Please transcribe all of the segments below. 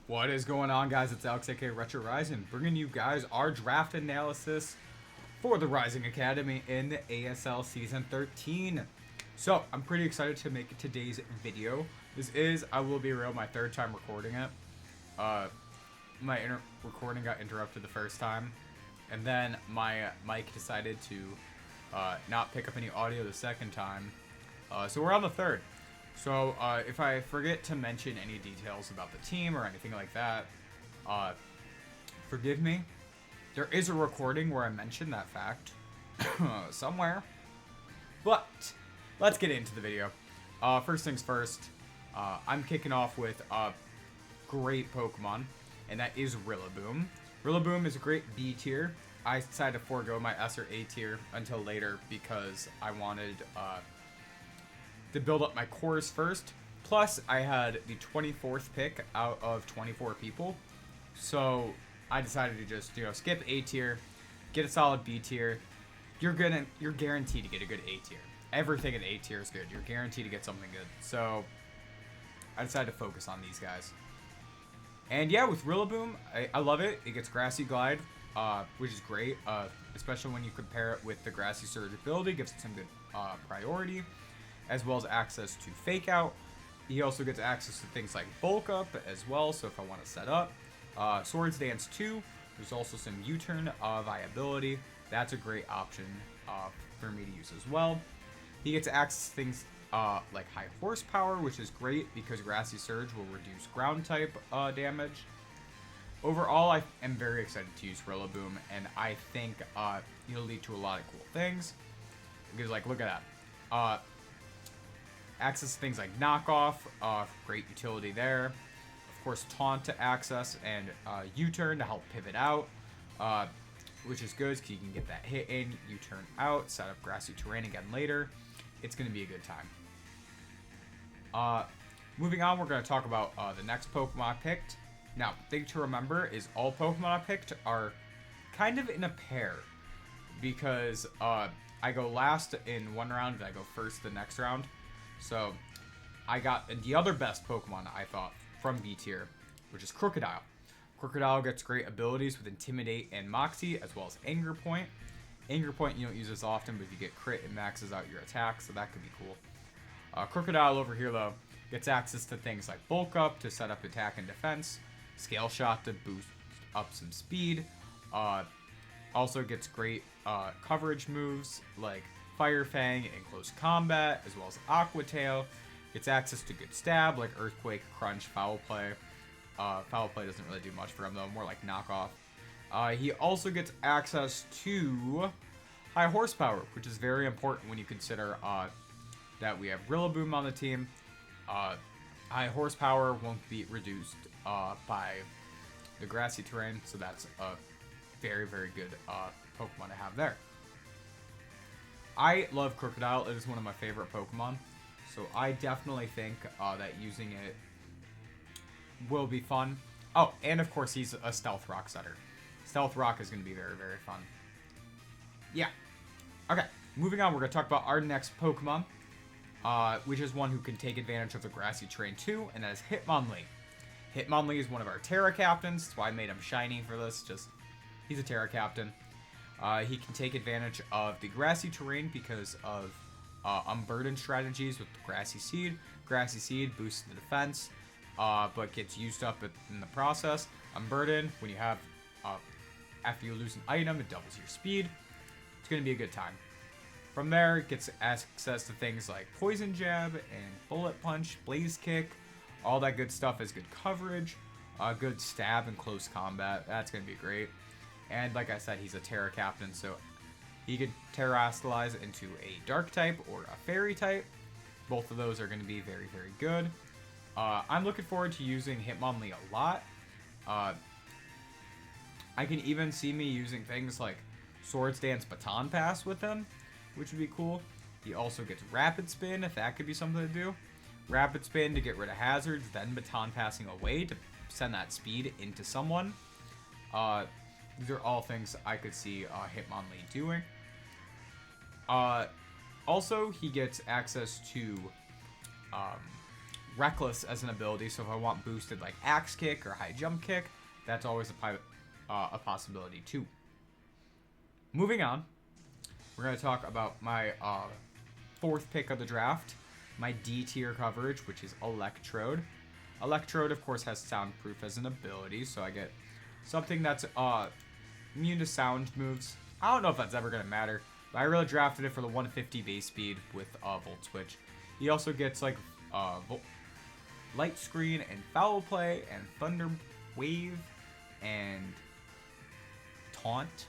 What is going on, guys? It's Alex, aka Retro Rising, bringing you guys our draft analysis for the Rising Academy in the ASL Season 13. So, I'm pretty excited to make today's video. This is, I will be real, my third time recording it. My recording got interrupted the first time, and then my mic decided to not pick up any audio the second time. So we're on the third. So, if I forget to mention any details about the team or anything like that, forgive me. There is a recording where I mentioned that fact somewhere. But, let's get into the video. First things first, I'm kicking off with a great Pokemon, and that is Rillaboom. Rillaboom is a great B tier. I decided to forego my S or A tier until later because I wanted to build up my cores first. Plus, I had the 24th pick out of 24 people. So, I decided to just, skip A tier, get a solid B tier. You're guaranteed to get a good A tier. Everything in A tier is good. You're guaranteed to get something good. So, I decided to focus on these guys. And yeah, with Rillaboom, I love it. It gets Grassy Glide, which is great, especially when you compare it with the Grassy Surge ability. Gives it some good priority, as well as access to Fake Out. He also gets access to things like Bulk Up as well, so if I want to set up. Swords Dance 2, there's also some U-Turn viability. That's a great option for me to use as well. He gets access to things like High Horsepower, which is great because Grassy Surge will reduce ground type damage. Overall, I am very excited to use Rillaboom, and I think it'll lead to a lot of cool things. Because, like, look at that. Access to things like Knockoff, great utility there. Of course, Taunt to access, and U-Turn to help pivot out, which is good because you can get that hit in, U-Turn out, set up Grassy Terrain again later. It's going to be a good time. Moving on, we're going to talk about the next Pokemon I picked. Now, thing to remember is all Pokemon I picked are kind of in a pair, because I go last in one round and I go first the next round. So, I got the other best Pokemon, I thought, from B tier, which is Crocodile. Crocodile gets great abilities with Intimidate and Moxie, as well as Anger Point. Anger Point you don't use as often, but if you get crit, it maxes out your attack, so that could be cool. Crocodile over here, though, gets access to things like Bulk Up to set up attack and defense, Scale Shot to boost up some speed, also gets great coverage moves like Fire Fang in close combat, as well as Aqua Tail. Gets access to good stab like Earthquake, Crunch, Foul Play. Foul Play doesn't really do much for him though, more like Knockoff. He also gets access to High Horsepower, which is very important when you consider that we have Rillaboom on the team. High Horsepower won't be reduced by the Grassy Terrain, so that's a very, very good Pokemon to have there. I love Crocodile. It is one of my favorite Pokemon. So I definitely think that using it will be fun. Oh, and of course he's a Stealth Rock setter. Stealth Rock is going to be very, very fun. Yeah. Okay, moving on, we're going to talk about our next Pokemon, which is one who can take advantage of the Grassy Terrain too, and that is Hitmonlee. Hitmonlee is one of our Terra Captains. That's why I made him shiny for this. He's a Terra Captain. He can take advantage of the Grassy Terrain because of Unburden strategies with the Grassy Seed. Grassy Seed boosts the defense, but gets used up in the process. Unburden, when you have, after you lose an item, it doubles your speed. It's going to be a good time. From there, it gets access to things like Poison Jab and Bullet Punch, Blaze Kick. All that good stuff is good coverage, good stab in close combat. That's going to be great. And like I said, he's a Terra Captain, so he could Terrastallize into a Dark type or a Fairy type. Both of those are going to be very, very good. I'm looking forward to using Hitmonlee a lot. I can even see me using things like Swords Dance Baton Pass with him, which would be cool. He also gets Rapid Spin, if that could be something to do. Rapid Spin to get rid of hazards, then Baton Passing away to send that speed into someone. These are all things I could see Hitmonlee doing. Also, he gets access to Reckless as an ability, so if I want boosted like Axe Kick or High Jump Kick, that's always a possibility too. Moving on, we're going to talk about my fourth pick of the draft, my D tier coverage, which is Electrode. Electrode, of course, has Soundproof as an ability, so I get something that's immune to sound moves. I don't know if that's ever going to matter, but I really drafted it for the 150 base speed with Volt Switch. He also gets like Light Screen and Foul Play and Thunder Wave and Taunt.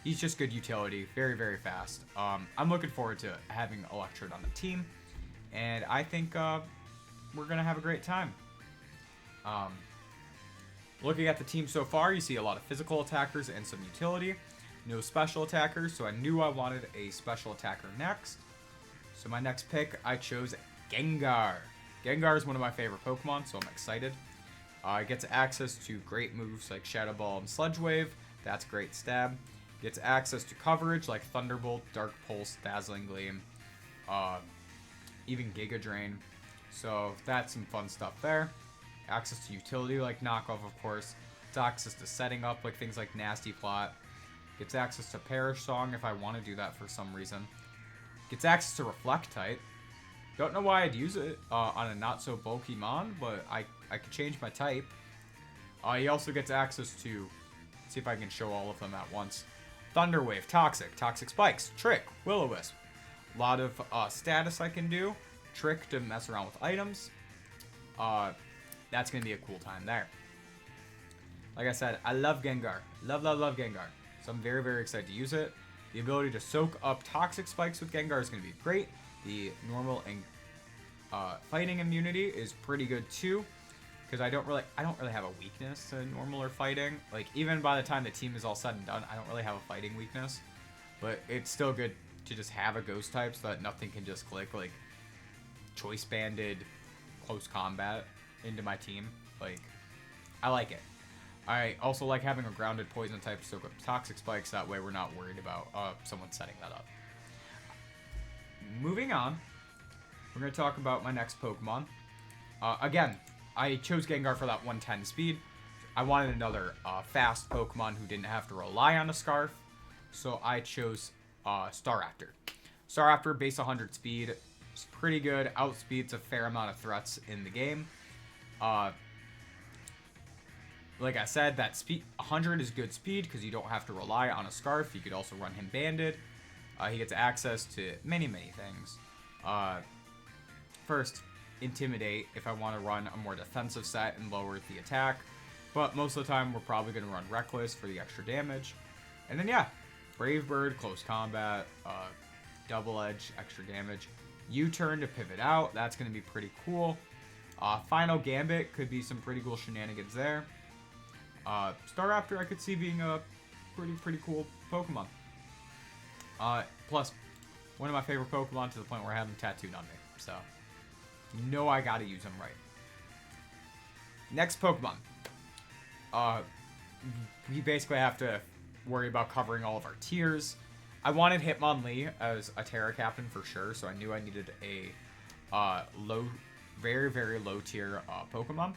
He's just good utility, very, very fast. I'm looking forward to having Electrode on the team, and I think we're going to have a great time. Looking at the team so far, you see a lot of physical attackers and some utility. No special attackers, so I knew I wanted a special attacker next. So my next pick, I chose Gengar. Gengar is one of my favorite Pokemon, so I'm excited. It gets access to great moves like Shadow Ball and Sludge Wave. That's great stab. Gets access to coverage like Thunderbolt, Dark Pulse, Dazzling Gleam, even Giga Drain. So that's some fun stuff there. Access to utility like Knockoff, of course. It's access to setting up like things like Nasty Plot. Gets access to Perish Song if I want to do that for some reason. Gets access to Reflect-Type. Don't know why I'd use it on a not so bulky Mon, but I could change my type. He also gets access to, see if I can show all of them at once. Thunder Wave, Toxic, Toxic Spikes, Trick, Will-O-Wisp. A lot of status I can do. Trick to mess around with items. That's going to be a cool time there. Like I said, I love Gengar. Love, love, love Gengar. So I'm very, very excited to use it. The ability to soak up Toxic Spikes with Gengar is going to be great. The normal and fighting immunity is pretty good too, because I don't really have a weakness to normal or fighting. Like even by the time the team is all said and done, I don't really have a fighting weakness. But it's still good to just have a ghost type so that nothing can just click like choice banded close combat into my team. Like I like it. I also like having a grounded poison type to soak up Toxic Spikes. That way we're not worried about someone setting that up. Moving on, we're going to talk about my next Pokemon. Again, I chose Gengar for that 110 speed. I wanted another fast Pokemon who didn't have to rely on a Scarf, so I chose Staraptor. Staraptor, base 100 speed, is pretty good. Outspeeds a fair amount of threats in the game. Like I said, that speed 100 is good speed because you don't have to rely on a Scarf. You could also run him Banded. He gets access to many, many things. First, Intimidate if I want to run a more defensive set and lower the attack. But most of the time, we're probably going to run Reckless for the extra damage. And then, yeah, Brave Bird, Close Combat, Double Edge, extra damage. U-Turn to pivot out. That's going to be pretty cool. Final Gambit could be some pretty cool shenanigans there. Staraptor I could see being a pretty cool Pokemon. Plus, one of my favorite Pokemon to the point where I have them tattooed on me. So, you know I gotta use them right. Next Pokemon. We basically have to worry about covering all of our tiers. I wanted Hitmonlee as a Terra Captain for sure, so I knew I needed a very, very low tier Pokemon.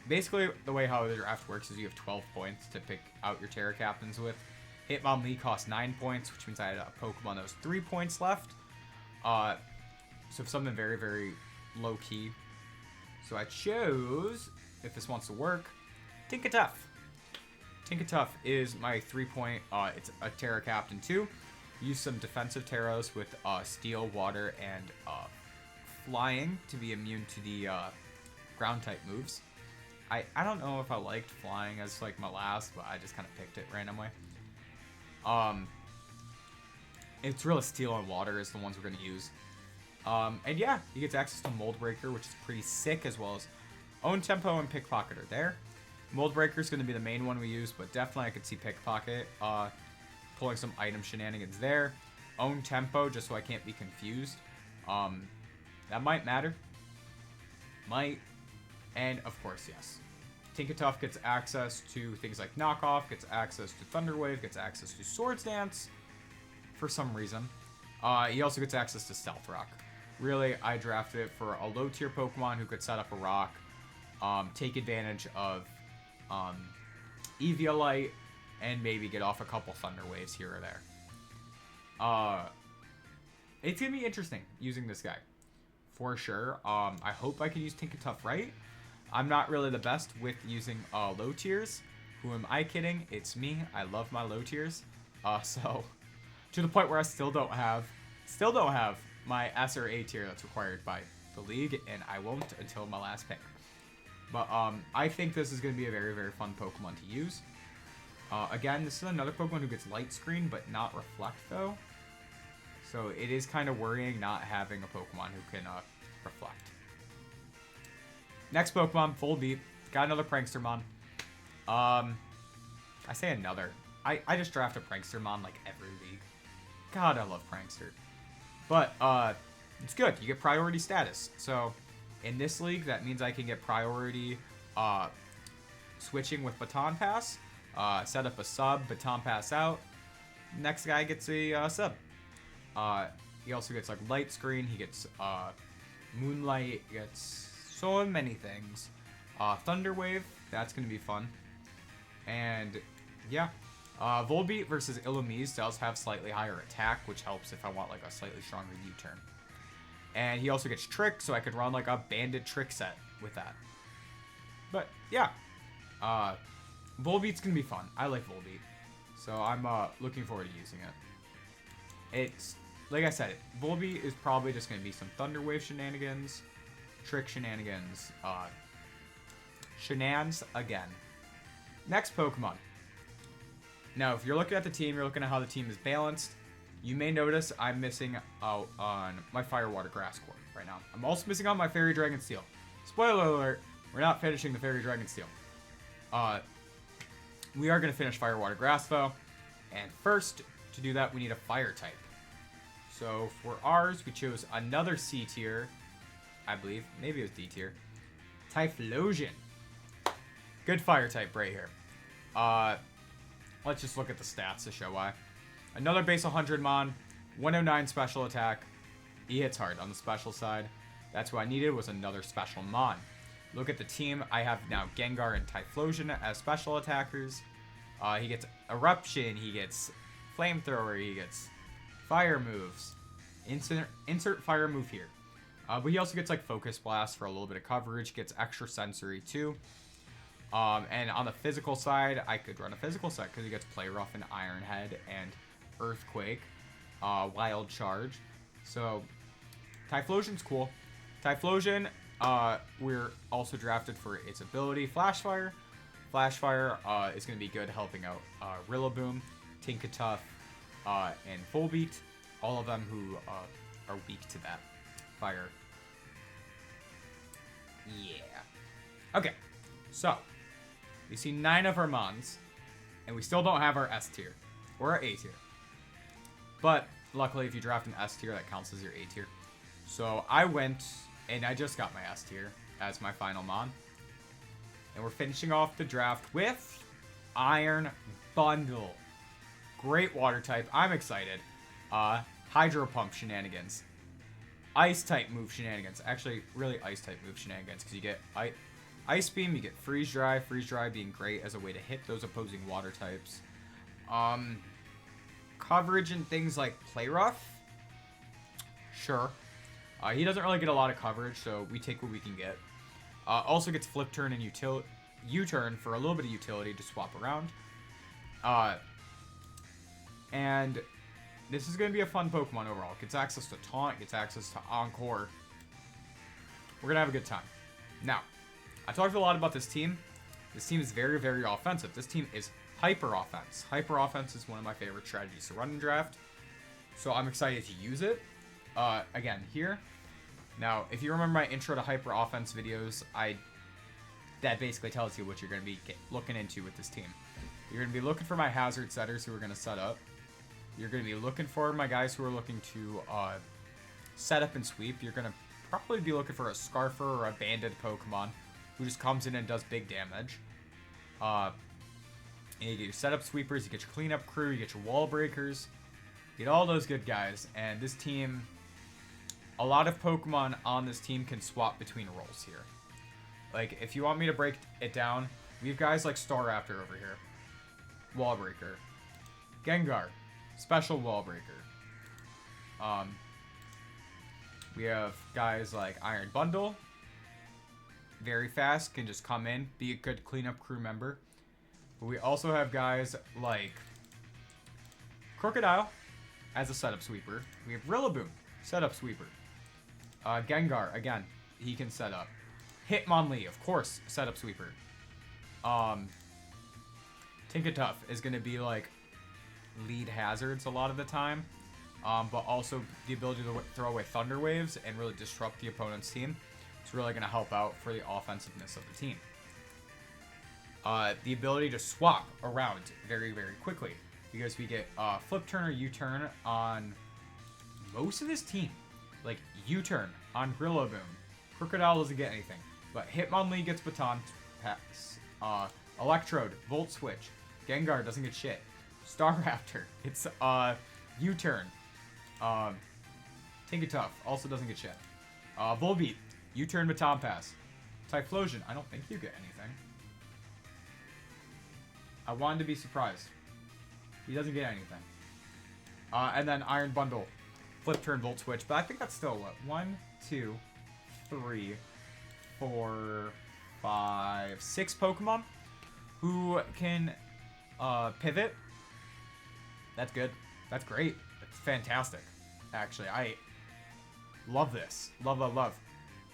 Basically, the way how the draft works is you have 12 points to pick out your Terra Captains with. Hitmonlee costs 9 points, which means I had a Pokemon that was 3 points left. So something very, very low-key. So I chose, if this wants to work, Tinkatuff. Tinkatuff is my 3-point, it's a Terra Captain too. Use some defensive Terras with Steel, Water, and Flying to be immune to the Ground-type moves. I don't know if I liked Flying as like my last, but I just kind of picked it randomly. It's really Steel and Water is the ones we're going to use. And yeah, he gets access to Mold Breaker, which is pretty sick, as well as Own Tempo and Pickpocket are there. Mold Breaker is going to be the main one we use, but definitely I could see Pickpocket pulling some item shenanigans there. Own Tempo, just so I can't be confused. That might matter. Might. And, of course, yes. Tinkatuff gets access to things like Knockoff, gets access to Thunder Wave, gets access to Swords Dance for some reason. He also gets access to Stealth Rock. Really, I drafted it for a low-tier Pokemon who could set up a rock, take advantage of Eviolite, and maybe get off a couple Thunder Waves here or there. It's going to be interesting using this guy. For sure. I hope I can use Tinkertuff right. I'm not really the best with using low tiers. Who am I kidding? It's me. I love my low tiers. So to the point where I still don't have my S or A tier that's required by the league, and I won't until my last pick. But I think this is going to be a very, very fun Pokemon to use. Again, this is another Pokemon who gets Light Screen, but not Reflect, though. So it is kind of worrying not having a Pokemon who can Reflect. Next Pokemon, Volbeat. Got another Prankstermon. I say another. I just draft a Prankstermon like every league. God, I love Prankster. But it's good. You get priority status. So in this league, that means I can get priority switching with Baton Pass. Set up a sub, Baton Pass out. Next guy gets a sub. He also gets like Light Screen. He gets Moonlight. He gets so many things. Thunder Wave. That's going to be fun. And yeah. Volbeat versus Illumise does have slightly higher attack, which helps if I want like a slightly stronger U-turn. And he also gets Trick, so I could run like a banded Trick set with that. But yeah. Volbeat's going to be fun. I like Volbeat. So I'm looking forward to using it. It's, like I said, Volbeat is probably just going to be some Thunder Wave shenanigans, Trick shenanigans, Shenans again. Next Pokemon. Now, if you're looking at the team, you're looking at how the team is balanced, you may notice I'm missing out on my Fire, Water, Grass core right now. I'm also missing out on my Fairy Dragon Steel. Spoiler alert, we're not finishing the Fairy Dragon Steel. We are going to finish Fire, Water, Grass, though. And first, to do that, we need a Fire type. So for ours, we chose another C tier, I believe. Maybe it was D tier. Typhlosion. Good Fire type right here. Let's just look at the stats to show why. Another base 100 Mon, 109 special attack. He hits hard on the special side. That's what I needed, was another special Mon. Look at the team. I have now Gengar and Typhlosion as special attackers. He gets Eruption. He gets Flamethrower. He gets Fire moves. Insert Fire move here. But he also gets like Focus Blast for a little bit of coverage. Gets extra Sensory too. And on the physical side, I could run a physical set because he gets Play Rough and Iron Head and Earthquake. Wild Charge. So Typhlosion's cool. Typhlosion, we're also drafted for its ability, Flash Fire. Flash Fire is going to be good helping out Rillaboom, Tinkertuff, and Volbeat. All of them who are weak to that fire. Yeah. Okay. So, we see 9 of our Mons, and we still don't have our S tier or our A tier. But luckily, if you draft an S tier, that counts as your A tier. So I went and I just got my S tier as my final Mon. And we're finishing off the draft with Iron Bundle. Great water type. I'm excited. Hydro Pump shenanigans. Ice type move shenanigans. Actually, really ice type move shenanigans because you get Ice Beam, you get Freeze Dry. Freeze Dry being great as a way to hit those opposing water types. Coverage and things like Play Rough. Sure. He doesn't really get a lot of coverage, so we take what we can get. Also gets Flip Turn and U-Turn for a little bit of utility to swap around. And this is going to be a fun Pokemon overall. Gets access to Taunt, gets access to Encore. We're going to have a good time. Now, I talked a lot about this team. This team is very, very offensive. This team is Hyper Offense. Hyper Offense is one of my favorite strategies to run in draft. So I'm excited to use it. Again, here. Now, if you remember my intro to Hyper Offense videos, that basically tells you what you're going to be looking into with this team. You're going to be looking for my hazard setters who are going to set up. You're going to be looking for my guys who are looking to set up and sweep. You're going to probably be looking for a Scarfer or a Banded Pokemon who just comes in and does big damage. And you get your setup sweepers, you get your cleanup crew, you get your wall breakers, you get all those good guys. And this team, a lot of Pokemon on this team can swap between roles here. Like, if you want me to break it down, we have guys like Staraptor over here. Wall Breaker. Gengar. Special Wall Breaker. We have guys like Iron Bundle. Very fast, can just come in, be a good cleanup crew member. But we also have guys like Crocodile as a setup sweeper. We have Rillaboom, setup sweeper. Gengar, again, he can set up. Hitmonlee, of course, setup sweeper. Tinkatuff is going to be like lead hazards a lot of the time. But also the ability to throw away Thunder Waves and really disrupt the opponent's team. It's really going to help out for the offensiveness of the team. The ability to swap around very, very quickly. Because we get Flip Turn or U-Turn on most of this team. Like U-Turn on Rillaboom. Crocodile doesn't get anything. But Hitmonlee gets Baton Pass. Electrode, Volt Switch. Gengar doesn't get shit. Staraptor, it's U-Turn. Tinkatuff also doesn't get shit. Volbeat, U-Turn Baton Pass. Typhlosion, I don't think you get anything. I wanted to be surprised. He doesn't get anything. And then Iron Bundle, Flip Turn, Volt Switch. But I think that's still what? 1, 2, 3, 4, 5, 6 Pokemon who can pivot. That's good. That's great. That's fantastic. Actually, I love this. Love, love, love.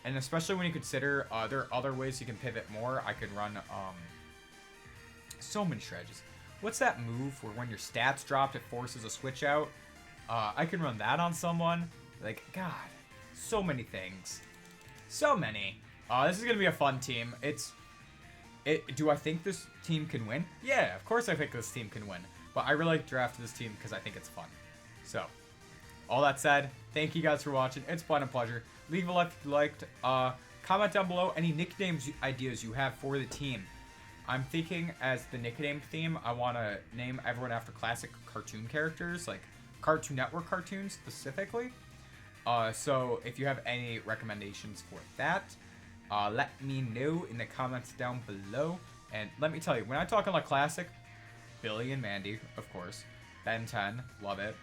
And especially when you consider there are other ways you can pivot more. I could run so many strategies. What's that move where when your stats dropped, it forces a switch out? I can run that on someone. Like, God, so many things. So many. This is going to be a fun team. Do I think this team can win? Yeah, of course I think this team can win. But I really like drafting this team because I think it's fun. So, all that said, thank you guys for watching. It's been a pleasure. Leave a like if you liked. Comment down below any nicknames ideas you have for the team. I'm thinking as the nickname theme, I want to name everyone after classic cartoon characters, like Cartoon Network cartoons specifically. So if you have any recommendations for that, let me know in the comments down below. And let me tell you, when I talk like classic, Billy and Mandy, of course. Ben 10, love it.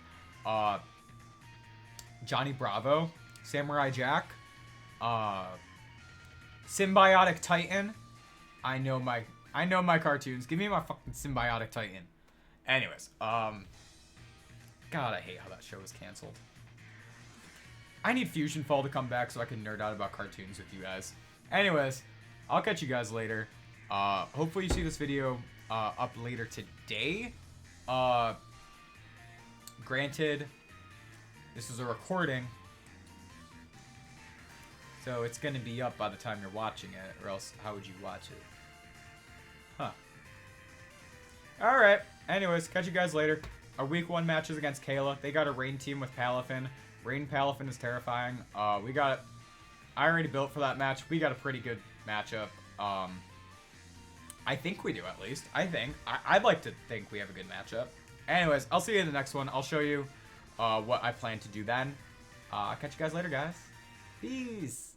Johnny Bravo, Samurai Jack, Symbiotic Titan. I know my cartoons. Give me my fucking Symbiotic Titan. Anyways, God, I hate how that show was canceled. I need Fusion Fall to come back so I can nerd out about cartoons with you guys. Anyways, I'll catch you guys later. Hopefully you see this video up later today. Granted, this is a recording, so it's going to be up by the time you're watching it, or else how would you watch it? Huh. Alright, anyways, catch you guys later. Our week 1 match is against Kayla. They got a Rain team with Palafin. Rain Palafin is terrifying. I already built for that match. We got a pretty good matchup. I think we do, at least. I'd like to think we have a good matchup. Anyways, I'll see you in the next one. I'll show you what I plan to do then. Catch you guys later, guys. Peace.